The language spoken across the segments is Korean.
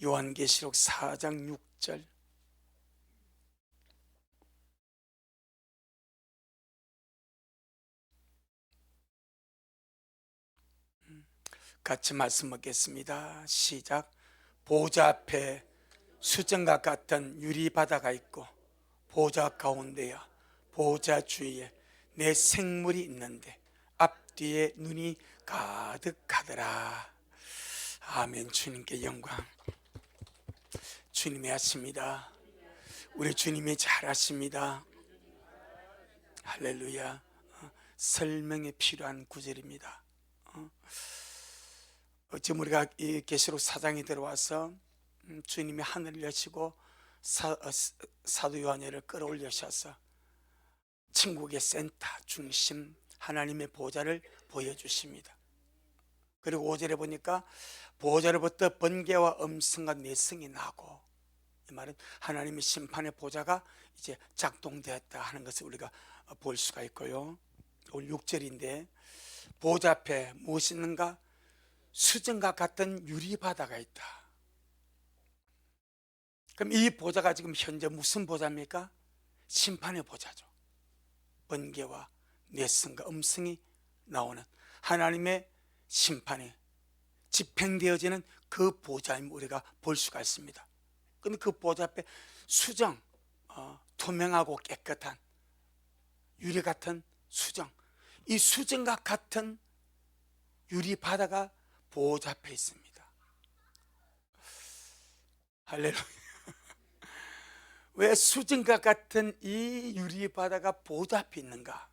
요한계시록 4장 6절. 같이 말씀 먹겠습니다. 시작. 보좌 앞에 수정과 같은 유리바다가 있고 보좌 가운데야 보좌 주위에 내 생물이 있는데 앞뒤에 눈이 가득하더라. 아멘. 주님께 영광. 주님이 하십니다. 우리 주님이 잘하십니다. 할렐루야. 설명이 필요한 구절입니다. 지금 우리가 이 계시록 4장에 들어와서 주님이 하늘을 여시고 사도 요한을 끌어올리셔서 천국의 센터 중심 하나님의 보좌를 보여주십니다. 그리고 5절에 보니까 보좌로부터 번개와 음성과 내성이 나고, 이 말은 하나님의 심판의 보좌가 이제 작동되었다 하는 것을 우리가 볼 수가 있고요. 오늘 6절인데 보좌 앞에 무엇이 있는가? 수정과 같은 유리바다가 있다. 그럼 이 보좌가 지금 현재 무슨 보좌입니까? 심판의 보좌죠. 번개와 내성과 음성이 나오는 하나님의 심판이 집행되어지는 그 보좌임을 우리가 볼 수가 있습니다. 그런데 그 보좌 앞에 수정, 투명하고 깨끗한 유리 같은 수정, 이 수정과 같은 유리바다가 보좌 앞에 있습니다. 할렐루야. 왜 수정과 같은 이 유리바다가 보좌 앞에 있는가?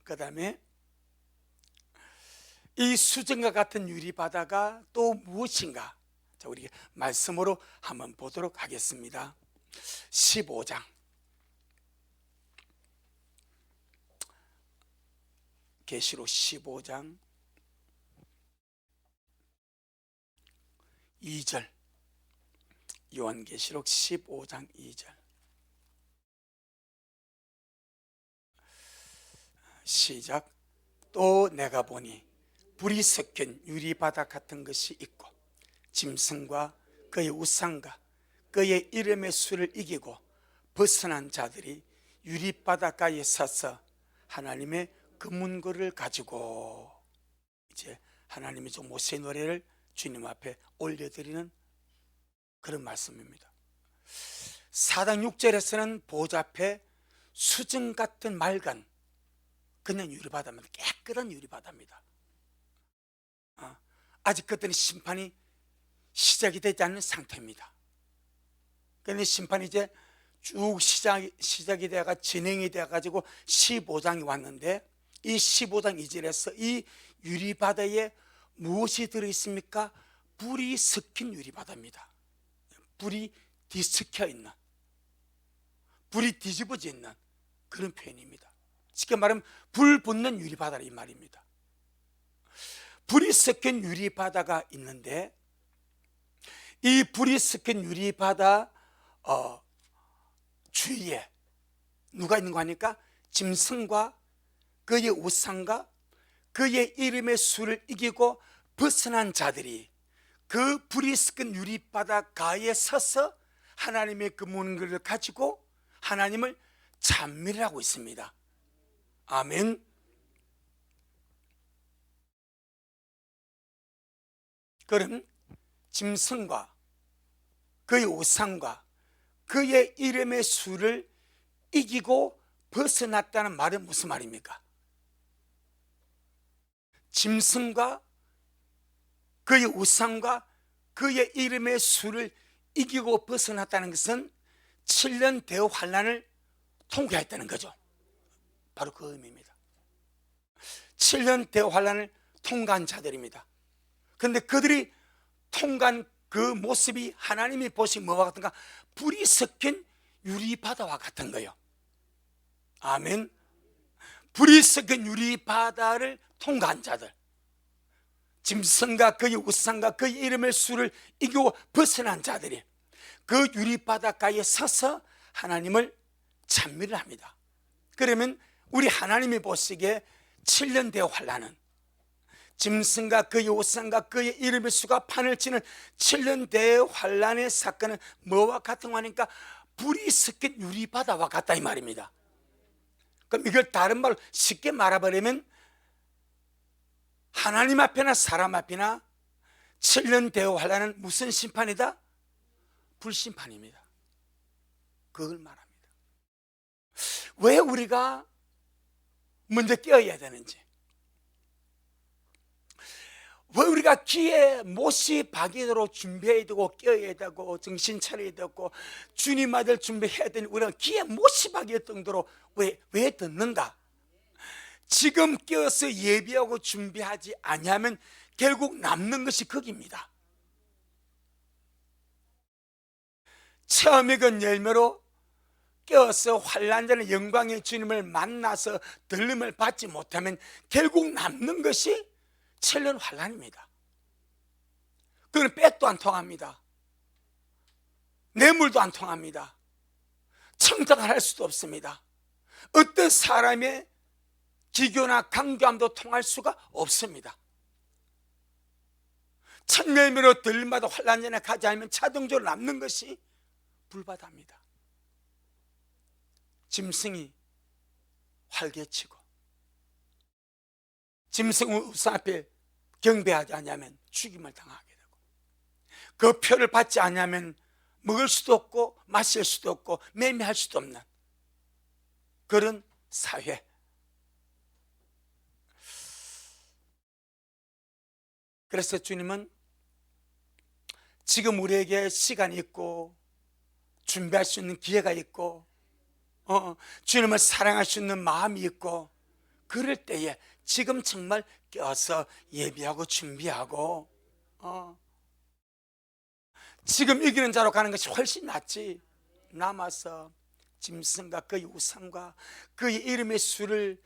그 다음에 이 수정과 같은 유리바다가 또 무엇인가? 자, 우리 말씀으로 한번 보도록 하겠습니다. 15장 계시록 15장 2절, 요한계시록 15장 2절. 시작. 또 내가 보니 불이 섞인 유리바다 같은 것이 있고 짐승과 그의 우상과 그의 이름의 수를 이기고 벗어난 자들이 유리바닷가에 서서 하나님의 금문고를 가지고, 이제 하나님이 좀 모세의 노래를 주님 앞에 올려드리는 그런 말씀입니다. 4장 6절에서는 보좌 앞에 수정 같은 맑은 그냥 유리바다입니다. 깨끗한 유리바다입니다. 아직 그때는 심판이 시작이 되지 않는 상태입니다. 그런데 심판이 이제 쭉 시작이 되어가 진행이 되어가지고 15장이 왔는데, 이 15장 2절에서 이 유리바다에 무엇이 들어있습니까? 불이 섞인 유리바다입니다. 불이 뒤섞여 있는, 불이 뒤집어져 있는 그런 표현입니다. 쉽게 말하면 불 붙는 유리바다라 이 말입니다. 불이 섞인 유리바다가 있는데, 이 불이 섞인 유리바다 주위에 누가 있는 거 하니까 짐승과 그의 우상과 그의 이름의 수를 이기고 벗어난 자들이 그 불이 섞인 유리바다가에 서서 하나님의 그 문구를 가지고 하나님을 찬미하고 있습니다. 아멘. 그럼 짐승과 그의 우상과 그의 이름의 수를 이기고 벗어났다는 말은 무슨 말입니까? 짐승과 그의 우상과 그의 이름의 수를 이기고 벗어났다는 것은 7년 대후 환난을 통과했다는 거죠. 바로 그 의미입니다. 7년 대후 환난을 통과한 자들입니다. 그런데 그들이 통과한 그 모습이 하나님이 보시기 뭐와 같은가? 불이 섞인 유리바다와 같은 거예요. 아멘. 불이 섞인 유리바다를 통과한 자들, 짐승과 그의 우상과 그의 이름의 수를 이기고 벗어난 자들이 그 유리바닷가에 서서 하나님을 찬미를 합니다. 그러면 우리 하나님이 보시기에 7년 대환란은 짐승과 그의 우상과 그의 이름의 수가 판을 치는 7년 대환란의 사건은 뭐와 같은 거니까 불이 섞인 유리바다와 같다 이 말입니다. 그럼 이걸 다른 말로 쉽게 말해버리면 하나님 앞이나 사람 앞이나 7년 대환란은 무슨 심판이다? 불심판입니다. 그걸 말합니다. 왜 우리가 먼저 깨어야 되는지, 왜 우리가 귀에 못이 박이도록 준비해야 되고 깨어야 되고 정신 차려야 되고 주님 아들 준비해야 되니 우리가 귀에 못이 박일 정도로 왜 듣는가? 지금 깨어서 예비하고 준비하지 아니하면 결국 남는 것이 거기입니다. 처음 익은 열매로 깨어서 환난되는 영광의 주님을 만나서 들림을 받지 못하면 결국 남는 것이 7년 환난입니다. 그건 빽도 안 통합니다. 뇌물도 안 통합니다. 청탁을 할 수도 없습니다. 어떤 사람의 기교나 강교함도 통할 수가 없습니다. 첫 열매로 들림마다 환난전에 가지 않으면 자동적으로 남는 것이 불바다입니다. 짐승이 활개치고 짐승 우상 앞에 경배하지 않으면 죽임을 당하게 되고 그 표를 받지 않으면 먹을 수도 없고 마실 수도 없고 매매할 수도 없는 그런 사회. 그래서 주님은 지금 우리에게 시간이 있고 준비할 수 있는 기회가 있고 주님을 사랑할 수 있는 마음이 있고 그럴 때에 지금 정말 껴서 예비하고 준비하고 지금 이기는 자로 가는 것이 훨씬 낫지. 남아서 짐승과 그의 우상과 그의 이름의 수를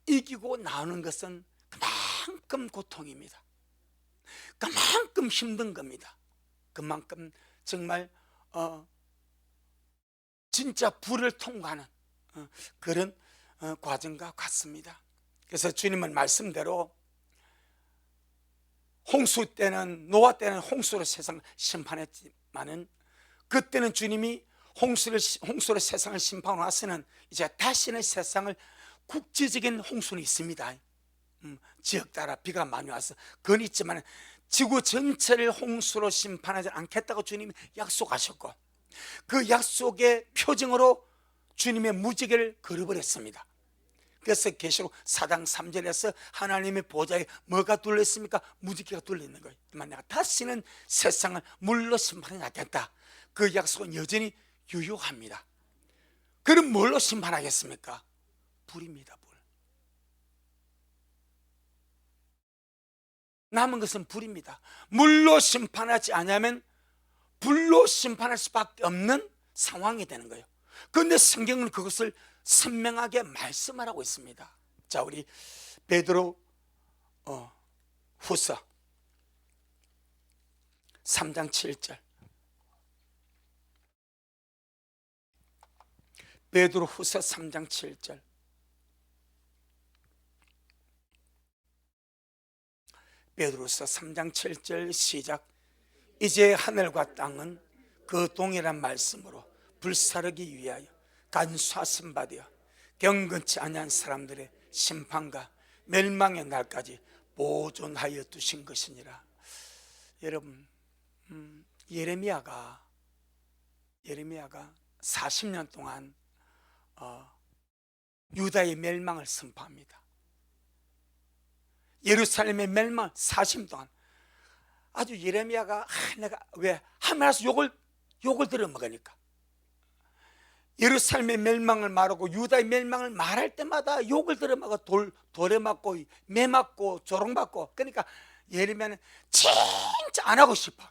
이기고 나오는 것은 그만큼 고통입니다. 그만큼 힘든 겁니다. 그만큼 정말 진짜 불을 통과하는 그런 과정과 같습니다. 그래서 주님은 말씀대로 홍수 때는 노아 때는 홍수로 세상을 심판했지만은 그때는 주님이 홍수로 세상을 심판하고 나서는 이제 다시는 세상을 국지적인 홍수는 있습니다. 지역 따라 비가 많이 와서 그건 있지만 지구 전체를 홍수로 심판하지 않겠다고 주님이 약속하셨고 그 약속의 표징으로 주님의 무지개를 걸어버렸습니다. 그래서 계시록 4장 3절에서 하나님의 보좌에 뭐가 둘러있습니까? 무지개가 둘러있는 거예요. 내가 다시는 세상을 물로 심판하지 않겠다. 그 약속은 여전히 유효합니다. 그럼 뭘로 심판하겠습니까? 불입니다. 불. 남은 것은 불입니다. 물로 심판하지 않으면 불로 심판할 수밖에 없는 상황이 되는 거예요. 그런데 성경은 그것을 선명하게 말씀하라고 있습니다. 자, 우리 베드로 후서 3장 7절. 베드로 후서 3장 7절. 베드로서 3장 7절 시작. 이제 하늘과 땅은 그 동일한 말씀으로 불사르기 위하여 간수하심 받으여 경건치 아니한 사람들의 심판과 멸망의 날까지 보존하여 두신 것이니라. 여러분, 예레미야가 40년 동안 유다의 멸망을 선포합니다. 예루살렘의 멸망 40년 동안 아주 예레미야가 내가 왜 하면서 욕을 들어먹으니까 예루살렘의 멸망을 말하고 유다의 멸망을 말할 때마다 욕을 들어먹어 돌에 맞고 매 맞고 조롱받고 그러니까 예레미야는 진짜 안 하고 싶어.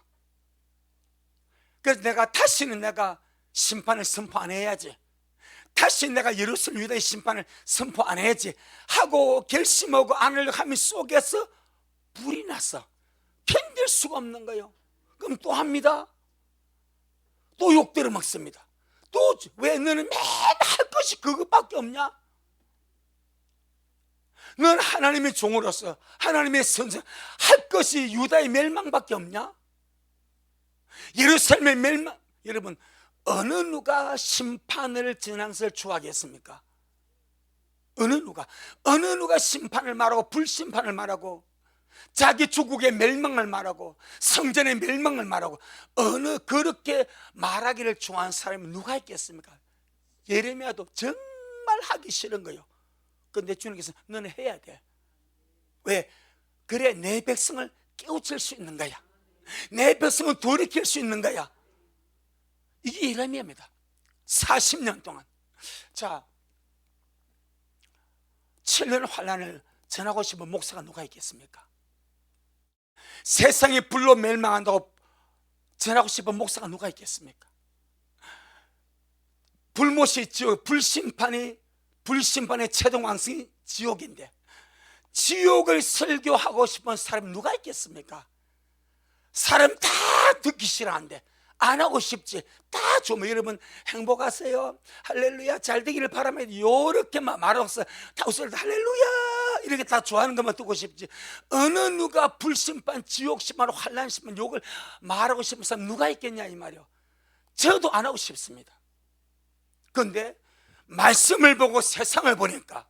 그래서 다시는 내가 심판을 선포 안 해야지, 다시 내가 예루살렘 유다의 심판을 선포 안 해야지 하고 결심하고 안 하려고 하면 속에서 불이 났어. 견딜 수가 없는 거예요. 그럼 또 합니다. 또 욕들어 먹습니다. 또 왜 너는 맨날 할 것이 그것밖에 없냐? 넌 하나님의 종으로서 하나님의 선생 할 것이 유다의 멸망밖에 없냐? 예루살렘의 멸망. 여러분, 어느 누가 심판을 지난설 추하겠습니까? 어느 누가 심판을 말하고 불심판을 말하고 자기 조국의 멸망을 말하고 성전의 멸망을 말하고 어느 그렇게 말하기를 좋아하는 사람이 누가 있겠습니까? 예레미야도 정말 하기 싫은 거예요. 그런데 주님께서 너는 해야 돼. 왜? 그래 내 백성을 깨우칠 수 있는 거야. 내 백성을 돌이킬 수 있는 거야. 이게 예레미야입니다. 40년 동안. 자, 7년 환란을 전하고 싶은 목사가 누가 있겠습니까? 세상이 불로 멸망한다고 전하고 싶은 목사가 누가 있겠습니까? 불못이 지옥, 불심판의 최종 완성이 지옥인데 지옥을 설교하고 싶은 사람이 누가 있겠습니까? 사람 다 듣기 싫어하는데 안 하고 싶지. 다 좋으면 여러분 행복하세요, 할렐루야, 잘 되기를 바라면 이렇게 말하고서 다 웃을 때 할렐루야 이렇게 다 좋아하는 것만 듣고 싶지. 어느 누가 불심판, 지옥심판, 환란심판 욕을 말하고 싶은 사람 누가 있겠냐 이 말이요. 저도 안 하고 싶습니다. 그런데 말씀을 보고 세상을 보니까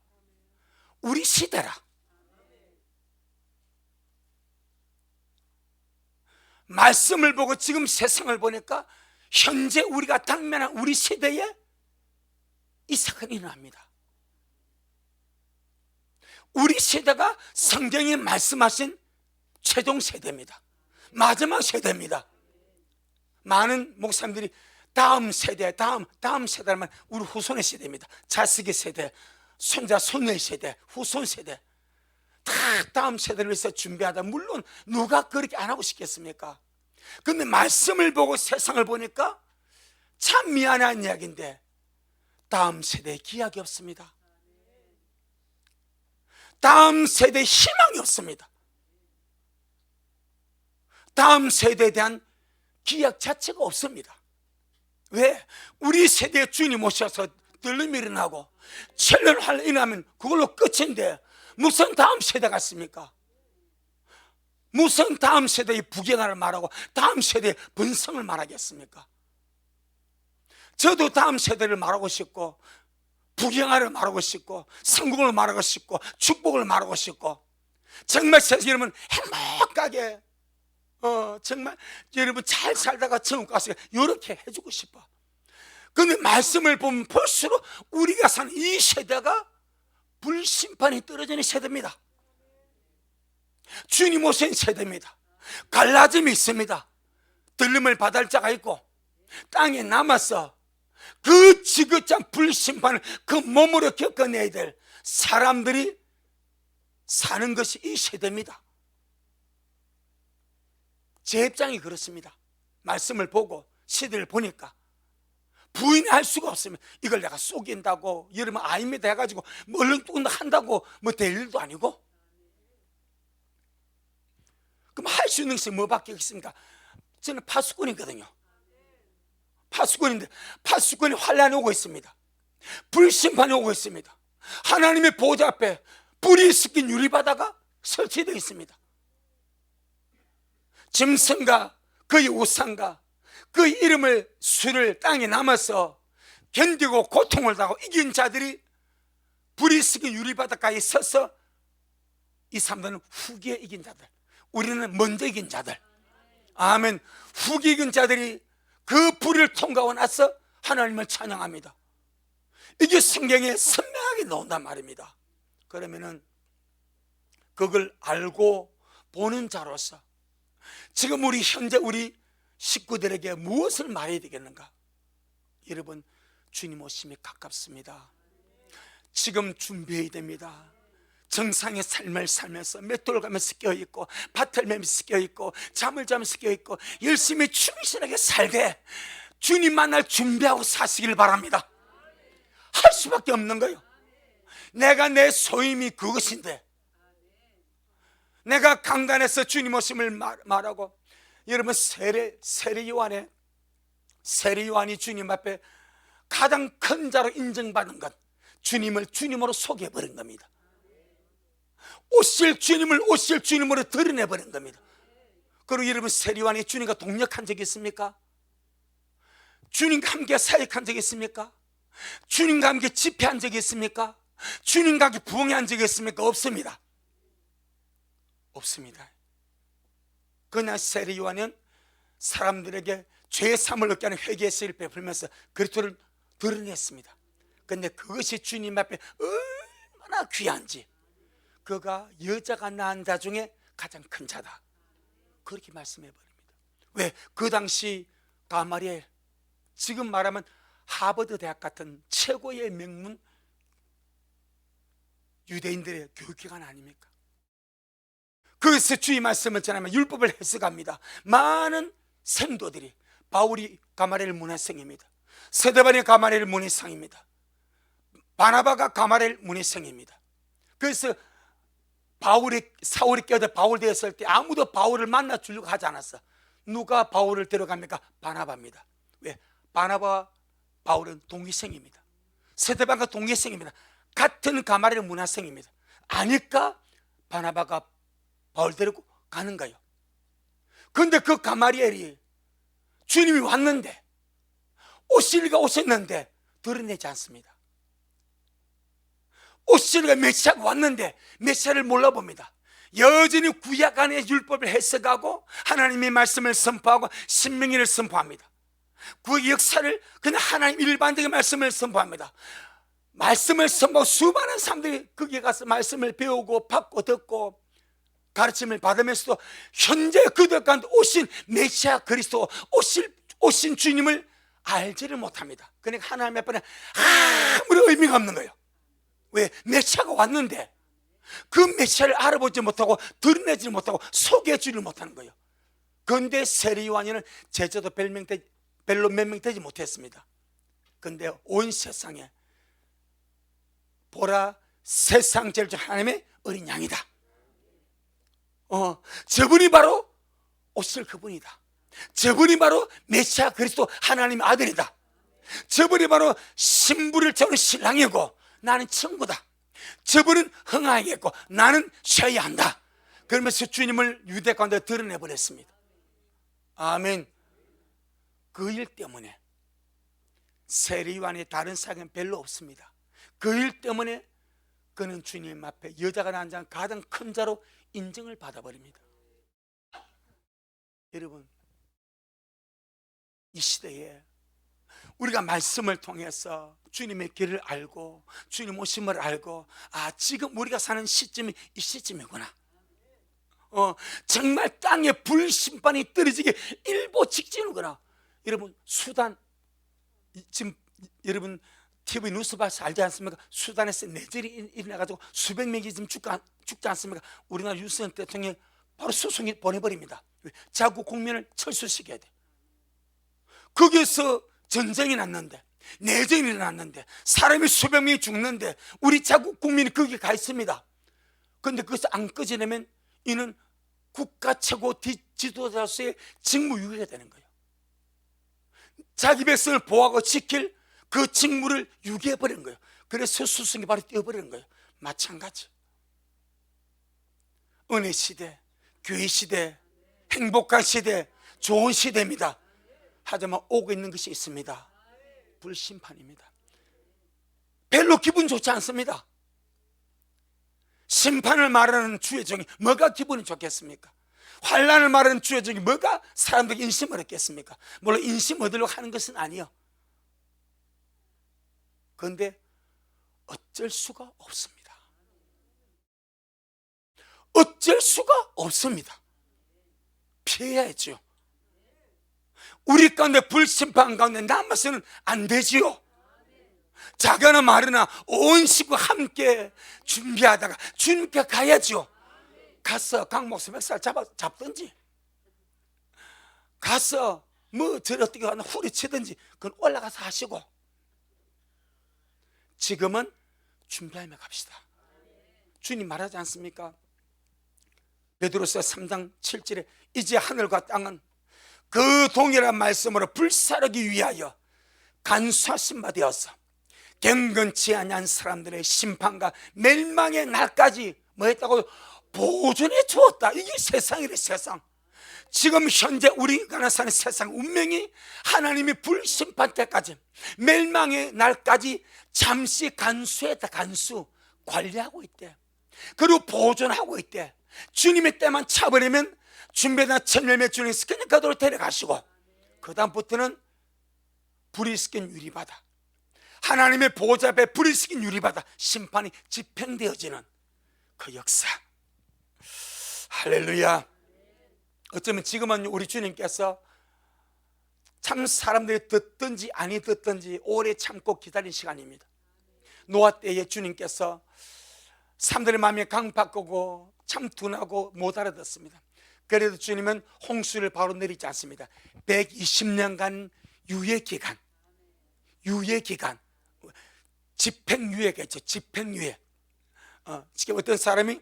우리 시대라. 말씀을 보고 지금 세상을 보니까 현재 우리가 당면한 우리 시대에 이 사건이 일어납니다. 우리 세대가 성경이 말씀하신 최종 세대입니다. 마지막 세대입니다. 많은 목사님들이 다음 세대, 다음 세대라면 우리 후손의 세대입니다. 자식의 세대, 손자, 손녀의 세대, 후손 세대. 다 다음 세대를 위해서 준비하다. 물론 누가 그렇게 안 하고 싶겠습니까? 그런데 말씀을 보고 세상을 보니까 참 미안한 이야기인데 다음 세대에 기약이 없습니다. 다음 세대에 희망이 없습니다. 다음 세대에 대한 기약 자체가 없습니다. 왜? 우리 세대에 주님 오셔서 들림이 일어나고 7년 환란이 일어나면 그걸로 끝인데 무슨 다음 세대 같습니까? 무슨 다음 세대의 부경화를 말하고 다음 세대의 번성을 말하겠습니까? 저도 다음 세대를 말하고 싶고 부경화를 말하고 싶고 성공을 말하고 싶고 축복을 말하고 싶고 정말 세상 여러분 행복하게 정말 여러분 잘 살다가 천국 가서 이렇게 해주고 싶어. 그런데 말씀을 보면 볼수록 우리가 사는 이 세대가 불심판이 떨어지는 세대입니다. 주님 오신 세대입니다. 갈라짐이 있습니다. 들림을 받을 자가 있고 땅에 남아서 그 지긋한 불심판을 그 몸으로 겪어내야 될 사람들이 사는 것이 이 세대입니다. 제 입장이 그렇습니다. 말씀을 보고 시대를 보니까 부인할 수가 없으면 이걸 내가 속인다고 이러면 아닙니다 해가지고 뭐 얼른뚱 한다고 뭐 될 일도 아니고. 그럼 할 수 있는 것이 뭐밖에 없습니까? 저는 파수꾼이거든요. 파수꾼인데 파수꾼이 환란이 오고 있습니다. 불심판이 오고 있습니다. 하나님의 보좌 앞에 불이 섞인 유리바다가 설치되어 있습니다. 짐승과 그의 우상과 그 이름을 수를 땅에 남아서 견디고 고통을 당하고 이긴 자들이 불이 섞인 유리바닥가에 서서 이 사람들은 후기에 이긴 자들, 우리는 먼저 이긴 자들. 아멘. 후기 이긴 자들이 그 불을 통과하고 나서 하나님을 찬양합니다. 이게 성경에 선명하게 나온단 말입니다. 그러면은 그걸 알고 보는 자로서 지금 우리 현재 우리 식구들에게 무엇을 말해야 되겠는가? 여러분, 주님 오심이 가깝습니다. 지금 준비해야 됩니다. 정상의 삶을 살면서 맷돌 가면서 껴있고 밭을 매면서 껴있고 잠을 자면서 껴있고 열심히 충실하게 살되 주님 만날 준비하고 사시길 바랍니다. 할 수밖에 없는 거예요. 내가 내 소임이 그것인데 내가 강단에서 주님 오심을 말하고 여러분 세례 요한이 주님 앞에 가장 큰 자로 인정받은 것 주님을 주님으로 소개해버린 겁니다. 오실 주님을 오실 주님으로 드러내버린 겁니다. 그리고 여러분, 세리완이 주님과 동역한 적이 있습니까? 주님과 함께 사역한 적이 있습니까? 주님과 함께 집회한 적이 있습니까? 주님과 함께 부흥한 적이 있습니까? 없습니다. 없습니다. 그러나 세리요한은 사람들에게 죄의 사함을 얻게 하는 회개의 씨를 베풀면서 그리스도를 드러냈습니다. 그런데 그것이 주님 앞에 얼마나 귀한지, 그가 여자가 낳은 자 중에 가장 큰 자다, 그렇게 말씀해 버립니다. 왜? 그 당시 가마리엘, 지금 말하면 하버드 대학 같은 최고의 명문 유대인들의 교육기관 아닙니까? 그래서 주의 말씀을 전하면 율법을 해석합니다. 많은 생도들이, 바울이 가마리엘 문해생입니다. 스데반이 가마리엘 문해생입니다. 바나바가 가마리엘 문해생입니다. 그래서 사울이 깨어져 바울 되었을 때 아무도 바울을 만나 주려고 하지 않았어. 누가 바울을 데려갑니까? 바나바입니다. 왜? 바나바와 바울은 동기생입니다. 스데반과 동기생입니다. 같은 가마리엘 문화생입니다. 아니까 바나바가 바울 데리고 가는 거예요. 그런데 그 가마리엘이 주님이 왔는데, 오실리가 오셨는데 드러내지 않습니다. 오실리가 메시아가 왔는데 메시아를 몰라봅니다. 여전히 구약 안의 율법을 해석하고 하나님의 말씀을 선포하고 신명기를 선포합니다. 그 역사를 그냥 하나님 일반적인 말씀을 선포합니다. 말씀을 선포하고 수많은 사람들이 거기에 가서 말씀을 배우고 받고 듣고 가르침을 받으면서도 현재 그들 가운데 오신 메시아 그리스도, 오신 주님을 알지를 못합니다. 그러니까 하나님 앞에는 아무런 의미가 없는 거예요. 왜? 메시아가 왔는데 그 메시아를 알아보지 못하고 드러내지 못하고 소개해주지 못하는 거예요. 그런데 세리요한은 제자도 별로 몇 명 되지 못했습니다. 그런데 온 세상에 보라, 세상 제일 중 하나님의 어린 양이다. 저분이 바로 오실 그분이다. 저분이 바로 메시아 그리스도 하나님의 아들이다. 저분이 바로 신부를 채우는 신랑이고 나는 친구다. 저분은 흥하겠고 나는 쉬어야 한다. 그러면서 주님을 유대 가운데 드러내버렸습니다. 아멘. 그 일 때문에 세리요한의 다른 사역은 별로 없습니다. 그 일 때문에 그는 주님 앞에 여자가 낳은 자 가장 큰 자로 인정을 받아버립니다. 여러분, 이 시대에 우리가 말씀을 통해서 주님의 길을 알고 주님 오심을 알고, 지금 우리가 사는 시점이 이 시점이구나. 정말 땅에 불심판이 떨어지기 일보 직전이구나. 여러분, 수단, 지금 여러분 TV 뉴스 봐서 알지 않습니까? 수단에서 내절이 일어나가지고 수백 명이 지금 죽지 않습니까? 우리나라 윤석열 대통령이 바로 소송이 보내버립니다. 자국 국민을 철수시켜야 돼. 거기에서 전쟁이 났는데, 내전이 일어났는데, 사람이 수백 명이 죽는데 우리 자국 국민이 거기 가 있습니다. 그런데 그것을 안 꺼지려면 이는 국가 최고 지도자로서의 직무유기가 되는 거예요. 자기 백성을 보호하고 지킬 그 직무를 유기해버리는 거예요. 그래서 스승이 바로 뛰어버리는 거예요. 마찬가지. 은혜 시대, 교회 시대, 행복한 시대, 좋은 시대입니다. 하지만 오고 있는 것이 있습니다. 불심판입니다. 별로 기분 좋지 않습니다. 심판을 말하는 주의 종이 뭐가 기분이 좋겠습니까? 환난을 말하는 주의 종이 뭐가 사람들에게 인심을 얻겠습니까? 물론 인심 얻으려고 하는 것은 아니요. 그런데 어쩔 수가 없습니다. 어쩔 수가 없습니다. 피해야죠. 우리 가운데 불심판 가운데 남아서는 안 되지요. 작거나 마르나 온 식구가 함께 준비하다가 주님께 가야죠. 가서 각 목숨 멱살 잡든지, 가서 뭐 저 어떻게 하나 후리치든지 그건 올라가서 하시고, 지금은 준비하며 갑시다. 주님 말하지 않습니까? 베드로서 3장 7절에 이제 하늘과 땅은 그 동일한 말씀으로 불사르기 위하여 간수하신 바 되어서 경건치 아니한 사람들의 심판과 멸망의 날까지 뭐 했다고? 보존해 주었다. 이게 세상이래. 세상. 지금 현재 우리가 사는 세상 운명이 하나님이 불심판 때까지, 멸망의 날까지 잠시 간수했다. 간수 관리하고 있대. 그리고 보존하고 있대. 주님의 때만 차버리면 준비된 천열매 주님께서 그냥 그대로 데려가시고, 그 다음부터는 불이 스킨 유리바다, 하나님의 보좌 앞에 불이 스킨 유리바다, 심판이 집행되어지는 그 역사. 할렐루야. 어쩌면 지금은 우리 주님께서 참 사람들이 듣든지 아니 듣든지 오래 참고 기다린 시간입니다. 노아 때에 주님께서 사람들의 마음이 강박하고 참 둔하고 못 알아듣습니다. 그래도 주님은 홍수를 바로 내리지 않습니다. 120년간 유예기간, 집행유예겠죠. 집행유예. 지금 어떤 사람이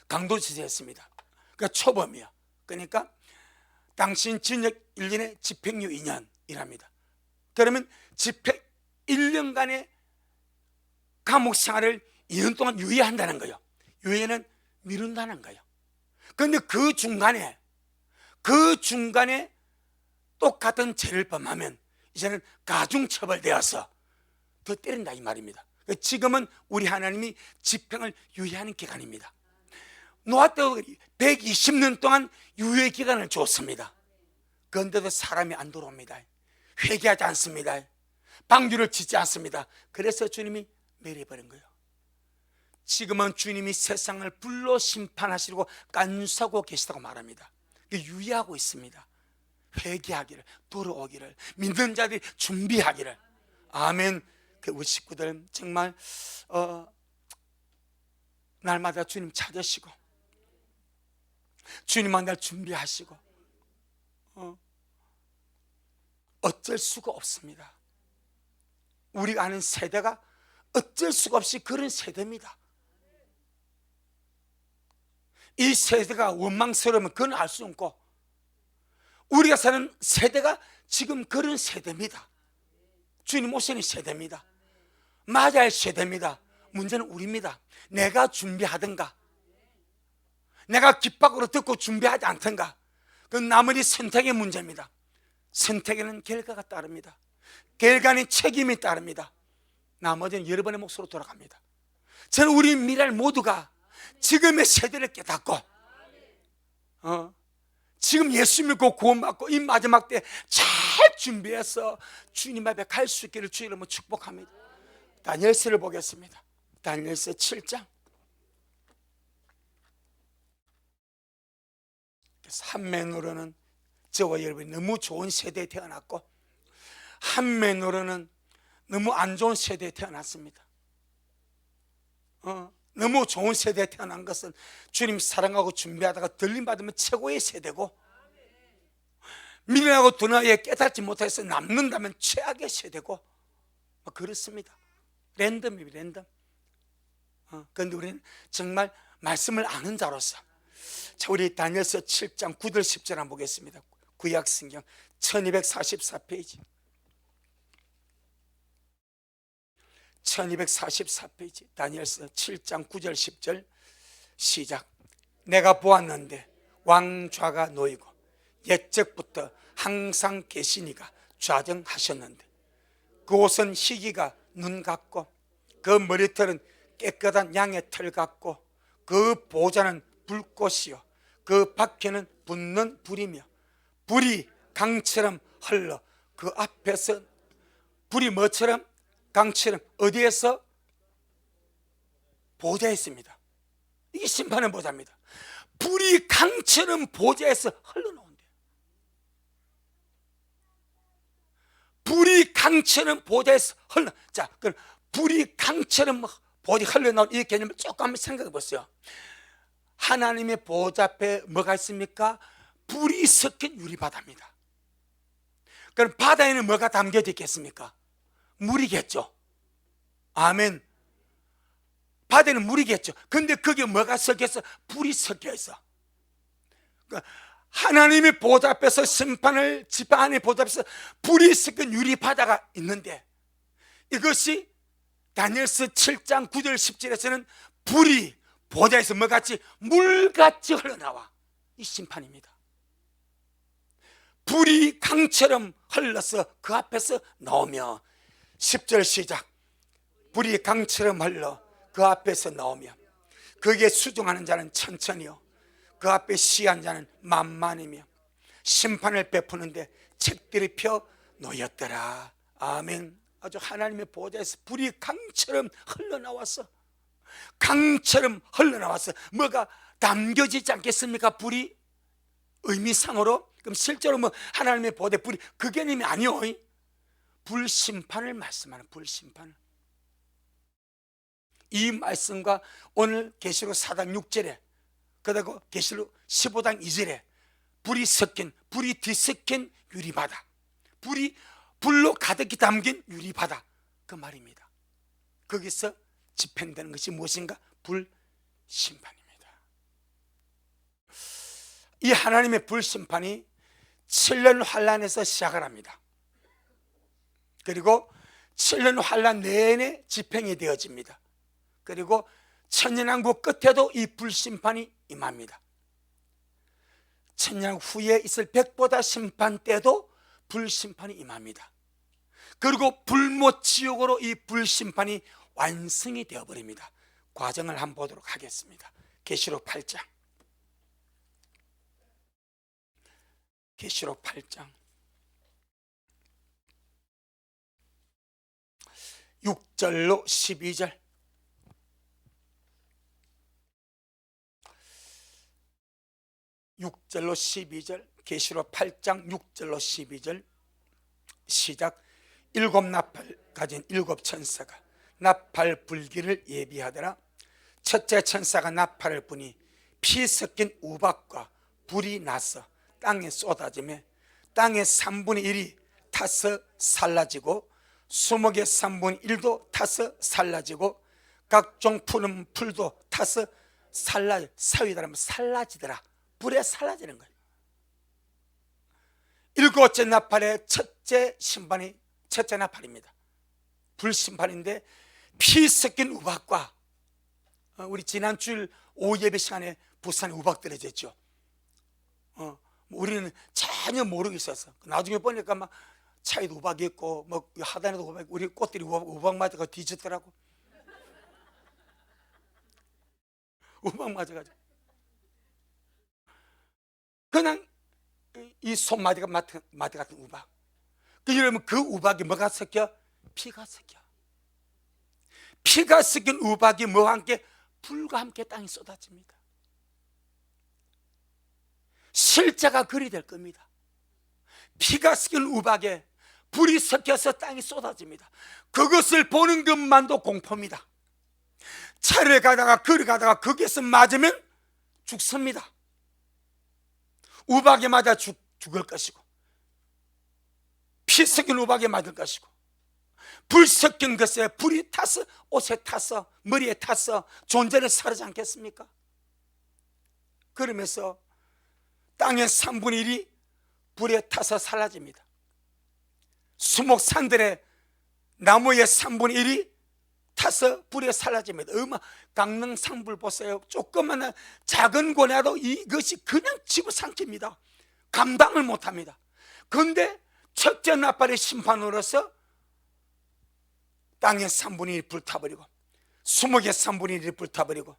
강도지대했습니다. 그러니까 초범이야. 그러니까 당신 징역 1년에 집행유예 2년이랍니다. 그러면 집행 1년간의 감옥 생활을 2년 동안 유예한다는 거예요. 유예는 미룬다는 거예요. 그런데 그 중간에 똑같은 죄를 범하면 이제는 가중처벌되어서 더 때린다 이 말입니다. 지금은 우리 하나님이 집행을 유예하는 기간입니다. 노아 때도 120년 동안 유예 기간을 줬습니다. 그런데도 사람이 안 돌아옵니다. 회개하지 않습니다. 방주를 짓지 않습니다. 그래서 주님이 멸해버린 거예요. 지금은 주님이 세상을 불로 심판하시려고 간수하고 계시다고 말합니다. 유예하고 있습니다. 회개하기를, 돌아오기를, 믿는 자들이 준비하기를. 아멘. 우리 식구들 정말 날마다 주님 찾으시고 주님 만날 준비하시고 어쩔 수가 없습니다. 우리가 아는 세대가 어쩔 수가 없이 그런 세대입니다. 이 세대가 원망스러우면 그건 알 수 없고, 우리가 사는 세대가 지금 그런 세대입니다. 주님 오시는 세대입니다. 맞아야 할 세대입니다. 문제는 우리입니다. 내가 준비하든가, 내가 귓밖으로 듣고 준비하지 않든가, 그건 나머지 선택의 문제입니다. 선택에는 결과가 따릅니다. 결과는 책임이 따릅니다. 나머지는 여러분의 몫으로 돌아갑니다. 저는 우리 미랄 모두가 지금의 세대를 깨닫고 지금 예수 믿고 구원받고 이 마지막 때 잘 준비해서 주님 앞에 갈 수 있기를 주의 이름으로 축복합니다. 다니엘서를 보겠습니다. 다니엘서 7장. 한면으로는 저와 여러분이 너무 좋은 세대에 태어났고, 한면으로는 너무 안 좋은 세대에 태어났습니다. 너무 좋은 세대에 태어난 것은 주님 사랑하고 준비하다가 들림받으면 최고의 세대고, 미련하고 둔하에 깨닫지 못해서 남는다면 최악의 세대고, 그렇습니다. 랜덤입니다. 랜덤. 그런데 우리는 정말 말씀을 아는 자로서, 자, 우리 다니엘서 7장 9절 10절 한번 보겠습니다. 구약성경 1244페이지 1244페이지 다니엘서 7장 9절 10절 시작. 내가 보았는데 왕좌가 놓이고 옛적부터 항상 계시니가 좌정하셨는데, 그 옷은 희기가 눈 같고 그 머리털은 깨끗한 양의 털 같고 그 보좌는 불꽃이요 그 바퀴는 붙는 불이며 불이 강처럼 흘러 그 앞에서, 불이 뭐처럼? 강처럼. 어디에서? 보좌에 있습니다. 이게 심판의 보좌입니다. 불이 강처럼 보좌에서 흘러나온대요. 불이 강처럼 보좌에서 흘러. 자, 그럼 불이 강처럼 보좌에 흘러나온 이 개념을 조금 한번 생각해 보세요. 하나님의 보좌 앞에 뭐가 있습니까? 불이 섞인 유리바다입니다. 그럼 바다에는 뭐가 담겨져 있겠습니까? 물이겠죠. 아멘. 바다에는 물이겠죠. 근데 거기에 뭐가 섞여서? 불이 섞여 있어. 그러니까 하나님의 보좌 앞에서 심판을 집행하는 보좌 앞에서 불이 섞인 유리바다가 있는데, 이것이 다니엘서 7장 9절 10절에서는 불이 보좌에서 뭐같이? 물같이 흘러나와. 이 심판입니다. 불이 강처럼 흘러서 그 앞에서 나오며, 10절 시작. 불이 강처럼 흘러 그 앞에서 나오며 거기에 수종하는 자는 천천히요 그 앞에 시한 자는 만만이며 심판을 베푸는데 책들이 펴 놓였더라. 아멘. 아주 하나님의 보좌에서 불이 강처럼 흘러나왔어. 강처럼 흘러나왔어. 뭐가 담겨지지 않겠습니까? 불이 의미상으로. 그럼 실제로 뭐 하나님의 보좌에 불이 그 개념이 아니요. 불심판을 말씀하는, 불심판을. 이 말씀과 오늘 계시록 4장 6절에 그리고 계시록 15장 2절에 불이 섞인, 불이 뒤섞인 유리바다, 불이 불로 가득히 담긴 유리바다, 그 말입니다. 거기서 집행되는 것이 무엇인가? 불심판입니다. 이 하나님의 불심판이 7년 환란에서 시작을 합니다. 그리고 7년 환란 내내 집행이 되어집니다. 그리고 천년왕국 끝에도 이 불심판이 임합니다. 천년 후에 있을 백보다 심판 때도 불심판이 임합니다. 그리고 불못 지옥으로 이 불심판이 완성이 되어버립니다. 과정을 한번 보도록 하겠습니다. 계시록 8장, 계시록 8장 6절로 12절. 계시록 8장 6절로 12절 시작. 7 나팔 가진 7 천사가 나팔 불기를 예비하더라. 첫째 천사가 나팔을 부니 피 섞인 우박과 불이 나서 땅에 쏟아지며 땅의 3분의 1이 타서 살라지고 수목의 3분의 1도 타서 살라지고 각종 푸른 풀도 타서 사위더라, 살라지더라. 불에 살라지는 거예요. 7째 나팔의 첫째 심판이 첫째 나팔입니다. 불심판인데 피 섞인 우박과, 우리 지난 주일 오후 예배 시간에 부산에 우박 떨어졌죠. 우리는 전혀 모르고 있었어. 나중에 보니까 막 차에도 우박이 있고 뭐 하단에도 우박, 우리 꽃들이 우박 맞아가 뒤졌더라고. 우박 맞아가지고 그냥 이 손마디 같은 우박. 그러면 그 우박이 뭐가 섞여? 피가 섞여. 피가 섞인 우박이 뭐와 함께? 불과 함께 땅에 쏟아집니다. 실제가 그리 될 겁니다. 피가 섞인 우박에 불이 섞여서 땅에 쏟아집니다. 그것을 보는 것만도 공포입니다. 차를 가다가 걸어가다가 거기에서 맞으면 죽습니다. 우박에 맞아 죽을 것이고, 피 섞인 우박에 맞을 것이고, 불 섞인 것에 불이 타서 옷에 타서 머리에 타서 존재를 사르지 않겠습니까? 그러면서 땅의 3분의 1이 불에 타서 사라집니다. 수목산들의 나무의 3분의 1이 타서 불에 사라집니다. 강릉상불 보세요. 조그마한 작은 고나도 이것이 그냥 집어삼킵니다. 감당을 못합니다. 그런데 첫째 나팔의 심판으로서 땅의 3분의 1이 불타버리고 수목의 3분의 1이 불타버리고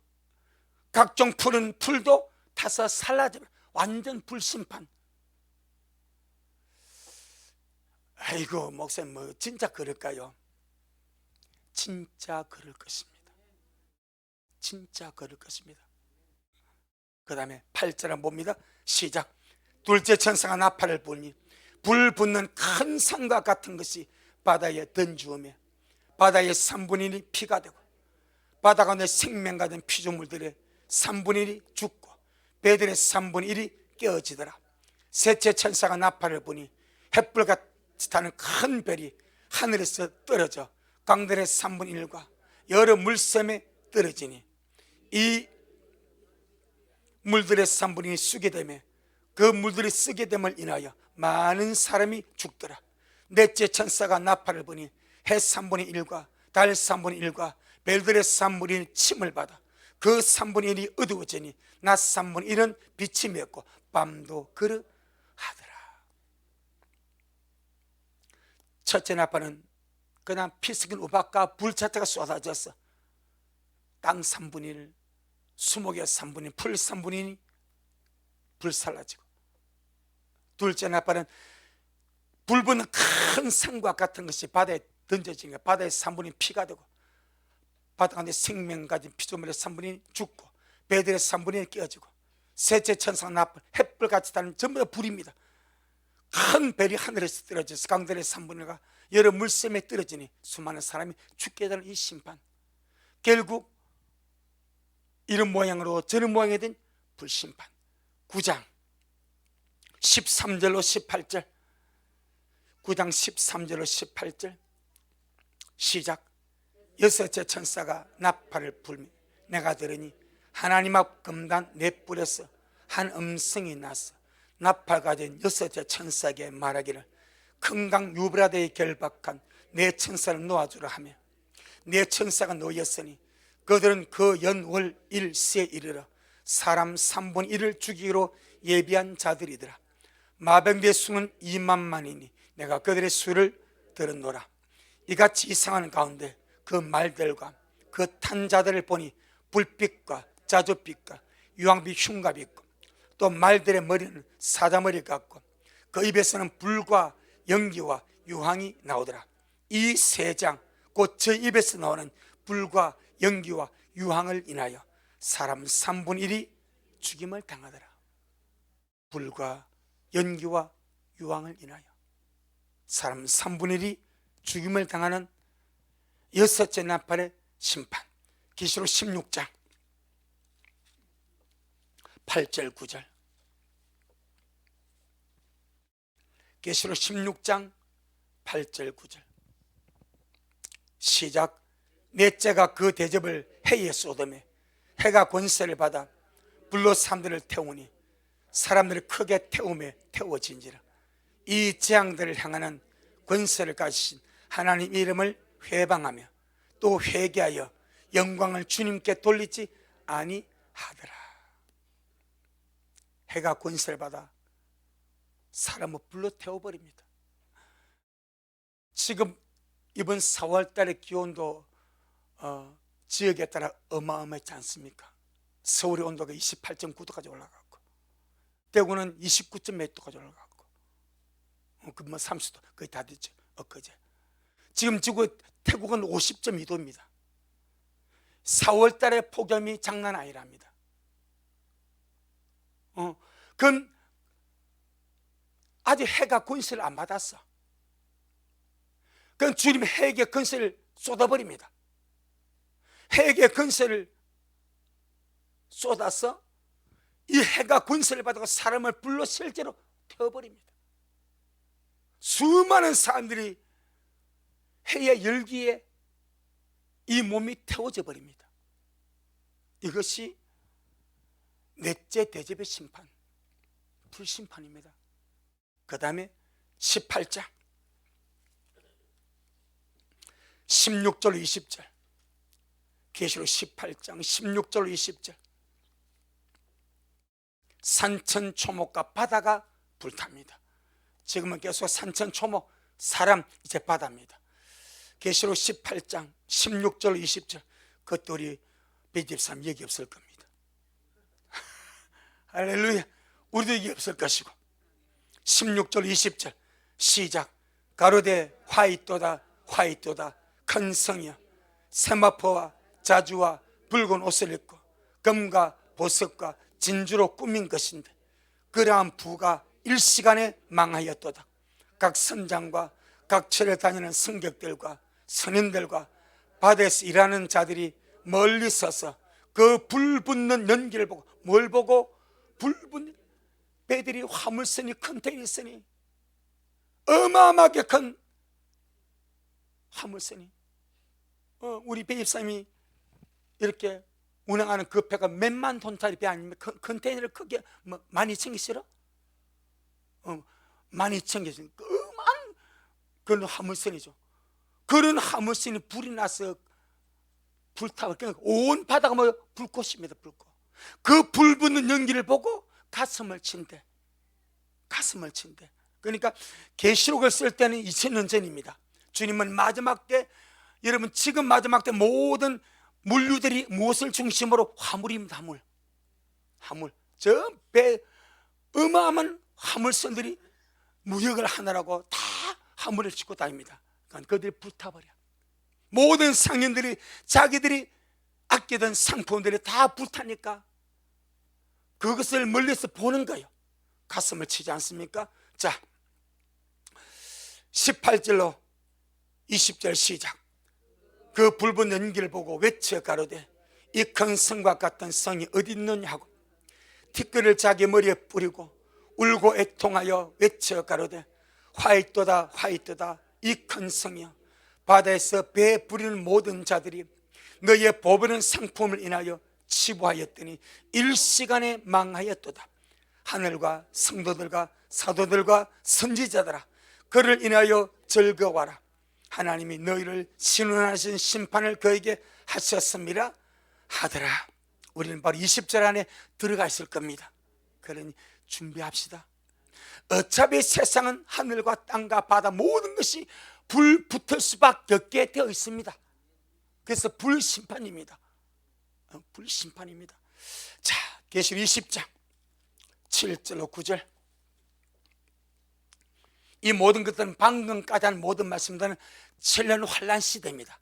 각종 푸른 풀도 타서 사라져버려. 완전 불심판. 아이고 목사님, 뭐 진짜 그럴까요? 진짜 그럴 것입니다. 진짜 그럴 것입니다. 그 다음에 8절 봅니다. 시작. 둘째 천사가 나팔을 불니 불 붙는 큰 산과 같은 것이 바다에 던지우며 바다의 3분의 1이 피가 되고 바다 가운데 생명 가진 피조물들의 3분의 1이 죽고 배들의 3분의 1이 깨어지더라. 셋째 천사가 나팔을 부니 햇불같이 타는 큰 별이 하늘에서 떨어져 강들의 3분의 1과 여러 물샘에 떨어지니 이 물들의 3분의 1이 쓰게 되며 그 물들이 쓰게 됨을 인하여 많은 사람이 죽더라. 넷째 천사가 나팔을 부니 해 3분의 1과 달 3분의 1과 별들의 3분의 1 침을 받아 그 3분의 1이 어두워지니 낮 3분의 1은 빛이 맺고 밤도 그러하더라. 첫째 나팔은 그냥 피 섞인 우박과 불 자체가 쏟아졌어. 땅 3분의 1, 수목의 3분의 1, 풀 3분의 1이 불살라지고, 둘째 나팔은 불붙는 큰 산과 같은 것이 바다에 던져지니까 바다의 3분의 1 피가 되고, 바다 가운데 생명 가진 피조물의 3분의 1 죽고, 배들의 3분의 1 깨어지고, 셋째 천상 나팔 햇불같이 다는 전부 다 불입니다. 큰 별이 하늘에서 떨어져서 강들의 3분의 1가 여러 물샘에 떨어지니 수많은 사람이 죽게 되는 이 심판, 결국 이런 모양으로 저런 모양이 된 불심판. 9장 13절로 18절, 9장 13절로 18절 시작. 여섯째 천사가 나팔을 불며 내가 들으니 하나님 앞 금단 네 뿔에서 한 음성이 났어. 나팔 가진 여섯째 천사에게 말하기를 큰 강 유브라데에 결박한 네 천사를 놓아주라 하며, 네 천사가 놓였으니 그들은 그 연월 일시에 이르러 사람 3분의 1을 죽이기로 예비한 자들이더라. 마병대의 수는 2만만이니 내가 그들의 수를 들었노라. 이같이 이상한 가운데 그 말들과 그 탄자들을 보니 불빛과 자주빛과 유황빛 흉갑이 있고, 또 말들의 머리는 사자머리 같고 그 입에서는 불과 연기와 유황이 나오더라. 이 세 장 곧 저 입에서 나오는 불과 연기와 유황을 인하여 사람 3분의 1이 죽임을 당하더라. 불과 연기와 유황을 인하여 사람 3분의 1이 죽임을 당하는 여섯째 나팔의 심판. 계시록 16장 8절 9절, 계시록 16장 8절 9절 시작. 넷째가 그 대접을 해에 쏟음에 해가 권세를 받아 불로 사람들을 태우니 사람들을 크게 태우며 태워진지라. 이 재앙들을 향하는 권세를 가지신 하나님 이름을 회방하며 또 회개하여 영광을 주님께 돌리지 아니하더라. 해가 권세를 받아 사람을 불로 태워버립니다. 지금 이번 4월 달의 기온도 지역에 따라 어마어마하지 않습니까? 서울의 온도가 28.9도까지 올라갔고, 대구는 29몇 도까지 올라갔고, 그 30도 거의 다 됐죠. 엊그제 지금 태국은 50.2도입니다. 4월 달의 폭염이 장난 아니랍니다. 그건 아직 해가 권세를 안 받았어. 그건 주님의 해에게 권세를 쏟아버립니다. 해에게 권세를 쏟아서 이 해가 권세를 받고 사람을 불로 실제로 태워버립니다. 수많은 사람들이 해의 열기에 이 몸이 태워져 버립니다. 이것이 넷째 대접의 심판, 불심판입니다. 그 다음에 18장 16절 20절, 계시록 18장 16절 20절 산천초목과 바다가 불탑니다. 지금은 계속 산천초목, 사람, 이제 바다입니다. 계시록 18장 16절 20절, 그것도 우리 배집사님 여기 없을 겁니다. 할렐루야. 우리도 여기 없을 것이고, 16절 20절 시작. 가로되 화이토다 화이토다 큰 성이여, 세마포와 자주와 붉은 옷을 입고 금과 보석과 진주로 꾸민 것인데 그러한 부가 일시간에 망하였도다. 각 선장과 각 철에 다니는 승객들과 선인들과 바다에서 일하는 자들이 멀리 서서 그 불붙는 연기를 보고, 뭘 보고? 불붙는 배들이, 화물선이, 컨테이너선이, 어마어마하게 큰 화물선이, 우리 배집사님이 이렇게 운항하는 그 배가 몇만 톤짜리 배 아닙니까? 컨테이너를 크게 12,000개 실어? 12,000개 그만 그런 화물선이죠. 그런 화물선이 불이 나서 불타고, 그러니까 온 바다가 뭐 불꽃입니다. 불꽃. 그 불 붙는 연기를 보고 가슴을 친대. 가슴을 친대. 그러니까 계시록을 쓸 때는 2000년 전입니다. 주님은 마지막 때, 여러분 지금 마지막 때 모든 물류들이 무엇을 중심으로? 화물입니다. 화물. 저 배, 어마어마한 화물선들이 무역을 하느라고 다 화물을 싣고 다닙니다. 그러니까 그들이 불타버려. 모든 상인들이 자기들이 아끼던 상품들이 다 불타니까 그것을 멀리서 보는 거예요. 가슴을 치지 않습니까? 자, 18절로 20절 시작. 그 붉은 연기를 보고 외쳐 가로되 이 큰 성과 같은 성이 어디 있느냐 하고 티끌을 자기 머리에 뿌리고 울고 애통하여 외쳐 가로되 화이토다 화이토다 이 큰 성이여, 바다에서 배 부리는 모든 자들이 너희의 보배는 상품을 인하여 치부하였더니 일시간에 망하였도다. 하늘과 성도들과 사도들과 선지자들아, 그를 인하여 즐거워하라. 하나님이 너희를 신원하신 심판을 그에게 하셨습니다 하더라. 우리는 바로 20절 안에 들어가 있을 겁니다. 그러니 준비합시다. 어차피 세상은 하늘과 땅과 바다 모든 것이 불 붙을 수밖에 없게 되어 있습니다. 그래서 불심판입니다. 불심판입니다. 자, 계시록 20장 7절로 9절. 이 모든 것들은 방금까지 한 모든 말씀들은 7년 환란 시대입니다.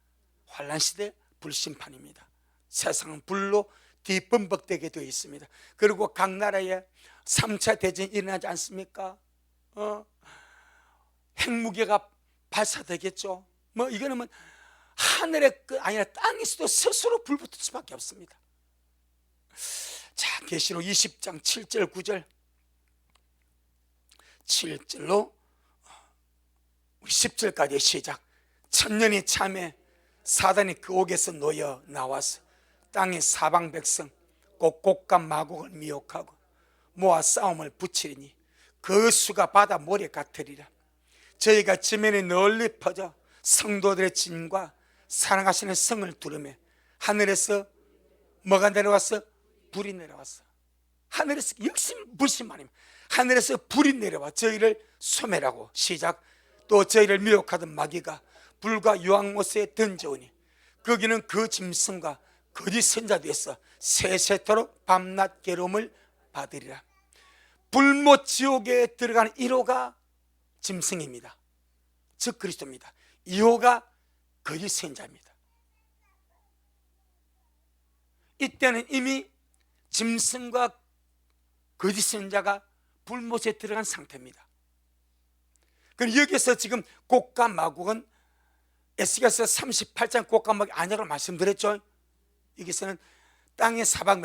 환란 시대 불심판입니다. 세상은 불로 뒤범벅되게 되어 있습니다. 그리고 각 나라에 3차 대전이 일어나지 않습니까? 핵무기가 발사되겠죠. 뭐 이거는 뭐 하늘의 끝 아니라 땅에서도 스스로 불붙을 수밖에 없습니다. 자, 계시록 20장 7절 9절. 7절로 10절까지 시작. 천년이 참에 사단이 그 옥에서 놓여 나와서 땅의 사방 백성 곧 곡과 마곡을 미혹하고 모아 싸움을 붙이리니 그 수가 바다 모래 같으리라. 저희가 지면에 널리 퍼져 성도들의 진과 사랑하시는 성을 두르매 하늘에서 뭐가 내려왔어? 불이 내려왔어. 하늘에서 역시 불심판입니다. 하늘에서 불이 내려와 저희를 소멸하고 시작. 또 저희를 미혹하던 마귀가 불과 유황못에 던져오니 거기는 그 짐승과 거짓 선자되어서 세세토록 밤낮 괴로움을 받으리라. 불못 지옥에 들어가는 1호가 짐승입니다. 즉 그리스도입니다. 2호가 거짓 선자입니다. 이때는 이미 짐승과 거짓 선자가 불못에 들어간 상태입니다. 그럼 여기서 지금 곡과 마곡은 에스겔서 38장 곡과 마곡이 아니라고 말씀드렸죠. 여기서는 땅의 사방,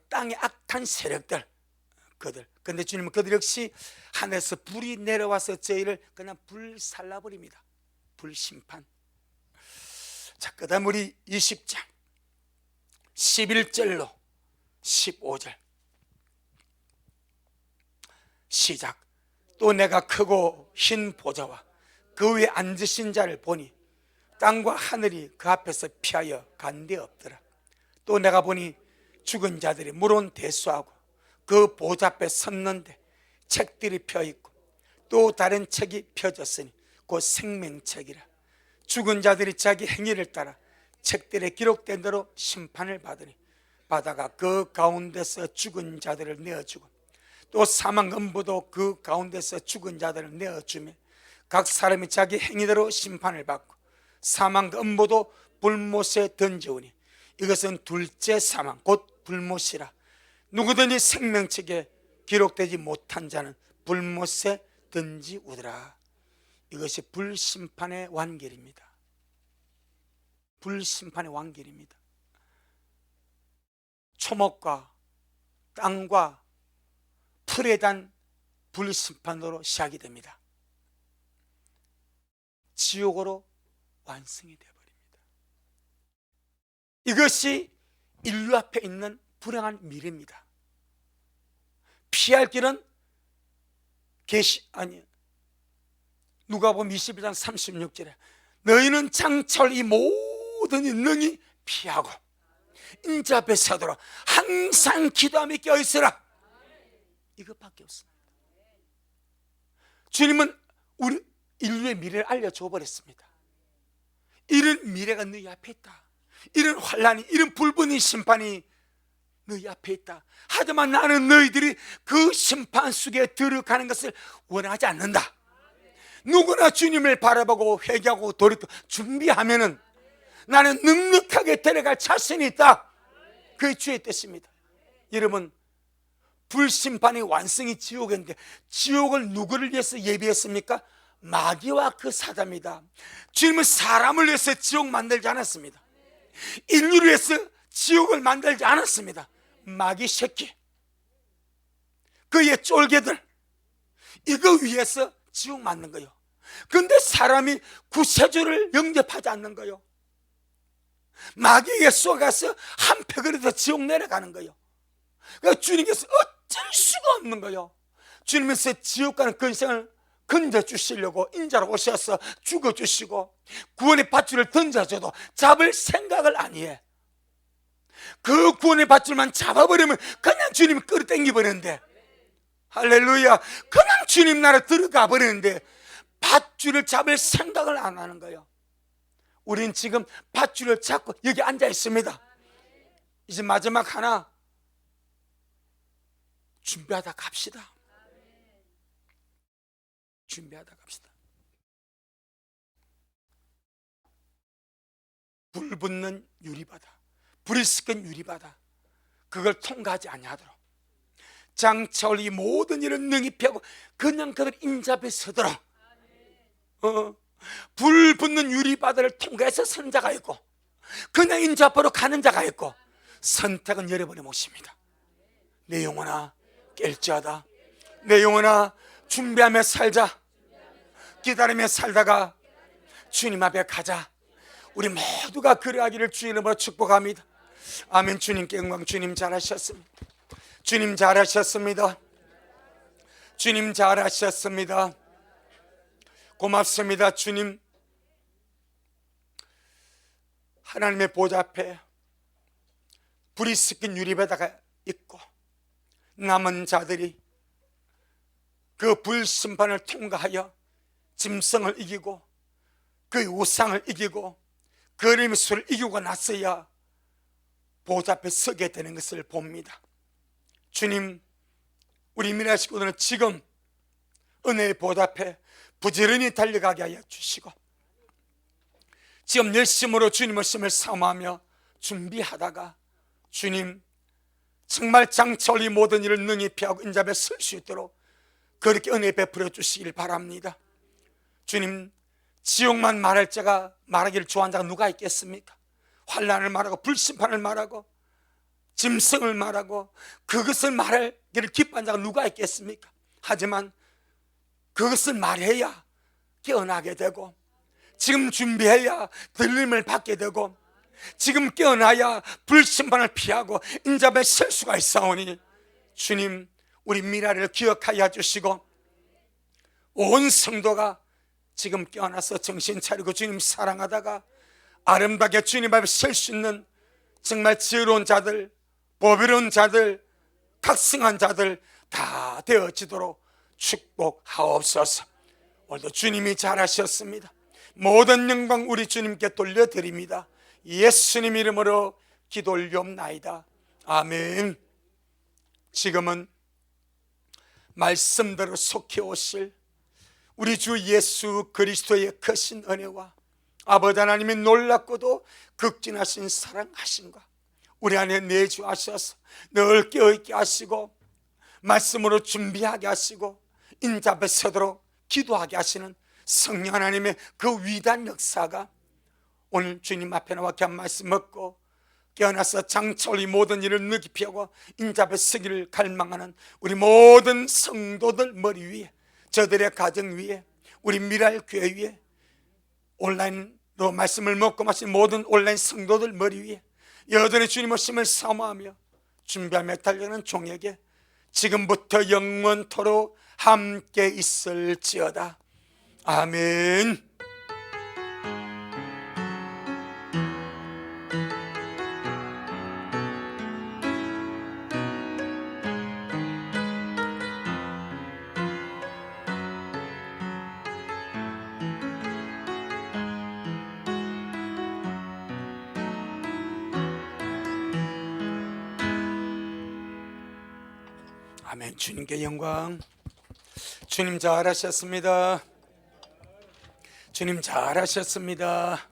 땅의 악한 세력들, 그들. 그런데 주님은 그들 역시 하늘에서 불이 내려와서 저희를 그냥 불살라버립니다. 불심판. 자, 그 다음 우리 20장 11절로 15절 시작. 또 내가 크고 흰 보좌와 그 위에 앉으신 자를 보니 땅과 하늘이 그 앞에서 피하여 간 데 없더라. 또 내가 보니 죽은 자들이 물은 대수하고 그 보좌 앞에 섰는데 책들이 펴있고 또 다른 책이 펴졌으니 곧 생명책이라. 죽은 자들이 자기 행위를 따라 책들에 기록된 대로 심판을 받으니 바다가 그 가운데서 죽은 자들을 내어주고 또 사망 음부도 그 가운데서 죽은 자들을 내어주며 각 사람이 자기 행위대로 심판을 받고 사망 음부도 불못에 던져오니 이것은 둘째 사망 곧 불못이라. 누구든지 생명책에 기록되지 못한 자는 불못에 던지우더라. 이것이 불심판의 완결입니다. 불심판의 완결입니다. 초목과 땅과 풀에 대한 불심판으로 시작이 됩니다. 지옥으로 완성이 되어버립니다. 이것이 인류 앞에 있는 불행한 미래입니다. 피할 길은 누가복음 21장 36절에 너희는 장차올 이 모든 능히 피하고 인자 앞에 서도록 항상 기도함에 껴있으라. 이것밖에 없습니다. 주님은 우리 인류의 미래를 알려줘 버렸습니다. 이런 미래가 너희 앞에 있다. 이런 환란이, 이런 불분의 심판이 너희 앞에 있다. 하지만 나는 너희들이 그 심판 속에 들어가는 것을 원하지 않는다. 누구나 주님을 바라보고 회개하고 돌이켜 준비하면은 나는 넉넉하게 데려갈 자신이 있다. 그게 주의 뜻입니다. 여러분, 불심판의 완성이 지옥인데 지옥을 누구를 위해서 예비했습니까? 마귀와 그 사자입니다. 주님은 사람을 위해서 지옥 만들지 않았습니다. 인류를 위해서 지옥을 만들지 않았습니다. 마귀 새끼, 그의 쫄개들, 이거 위해서 지옥 만든 거예요. 그런데 사람이 구세주를 영접하지 않는 거예요. 마귀에게 쏘가서 한 팩으로 지옥 내려가는 거예요. 그러니까 주님께서 어쩔 수가 없는 거예요. 주님께서 지옥 가는 근생을 건져주시려고 인자로 오셔서 죽어주시고 구원의 밧줄을 던져줘도 잡을 생각을 아니해. 그 구원의 밧줄만 잡아버리면 그냥 주님이 끌어당겨 버리는데, 할렐루야, 그냥 주님 나라 들어가 버리는데 밧줄을 잡을 생각을 안 하는 거예요. 우린 지금 밧줄을 잡고 여기 앉아 있습니다. 이제 마지막 하나 준비하다 갑시다. 준비하다 갑시다. 불 붙는 유리바다, 불이 섞인 유리바다, 그걸 통과하지 아니하도록 장차올 이 모든 일을 능히 피하고 그냥 그들 인자 앞에 서도록, 불 붙는 유리바다를 통과해서 서는 자가 있고 그냥 인자 앞으로 가는 자가 있고, 선택은 여러분의 몫입니다. 내 영혼아 깰지어다. 내 영혼아 준비하며 살자. 기다리며 살다가 주님 앞에 가자. 우리 모두가 그러하기를 주의 이름으로 축복합니다. 아멘. 주님께 영광. 주님 잘하셨습니다. 주님 잘하셨습니다. 주님 잘하셨습니다. 고맙습니다. 주님, 하나님의 보좌 앞에 불이 섞인 유리바다가 있고 남은 자들이 그 불심판을 통과하여 짐승을 이기고 그 우상을 이기고 그림의 수를 이기고 나서야 보좌 앞에 서게 되는 것을 봅니다. 주님, 우리 민아 식구들은 지금 은혜의 보좌 앞에 부지런히 달려가게 하여 주시고 지금 열심으로 주님의 심을 사모하며 준비하다가 주님 정말 장차올 이 모든 일을 능히 피하고 인자 앞에 설 수 있도록 그렇게 은혜 베풀어 주시길 바랍니다. 주님, 지옥만 말할 자가, 말하기를 좋아하는 자가 누가 있겠습니까? 환난을 말하고 불심판을 말하고 짐승을 말하고 그것을 말하기를 기뻐하는 자가 누가 있겠습니까? 하지만 그것을 말해야 깨어나게 되고 지금 준비해야 들림을 받게 되고 지금 깨어나야 불심판을 피하고 인자 앞에 설 수가 있사오니 주님, 우리 미라를 기억하여 주시고 온 성도가 지금 깨어나서 정신 차리고 주님 사랑하다가 아름답게 주님 앞에 설 수 있는 정말 지혜로운 자들, 보배로운 자들, 각성한 자들 다 되어지도록 축복하옵소서. 오늘도 주님이 잘하셨습니다. 모든 영광 우리 주님께 돌려드립니다. 예수님 이름으로 기도 올리옵나이다. 아멘. 지금은 말씀대로 속해 오실 우리 주 예수 그리스도의 크신 은혜와 아버지 하나님의 놀랍고도 극진하신 사랑하심과 우리 안에 내주하셔서 늘 깨어있게 하시고 말씀으로 준비하게 하시고 인자 앞에 서도록 기도하게 하시는 성령 하나님의 그 위대한 역사가 오늘 주님 앞에 나와 귀한 말씀 먹고 깨어나서 장차올 이 모든 일을 느끼 피하고 인자 앞에 서기를 갈망하는 우리 모든 성도들 머리 위에, 저들의 가정 위에, 우리 미랄 교회 위에, 온라인으로 말씀을 먹고 마신 모든 온라인 성도들 머리 위에 여전히 주님의 심을 사모하며 준비하며 달려가는 종에게 지금부터 영원토록 함께 있을지어다. 아멘. 아멘. 주님께 영광. 주님 잘하셨습니다. 주님 잘하셨습니다.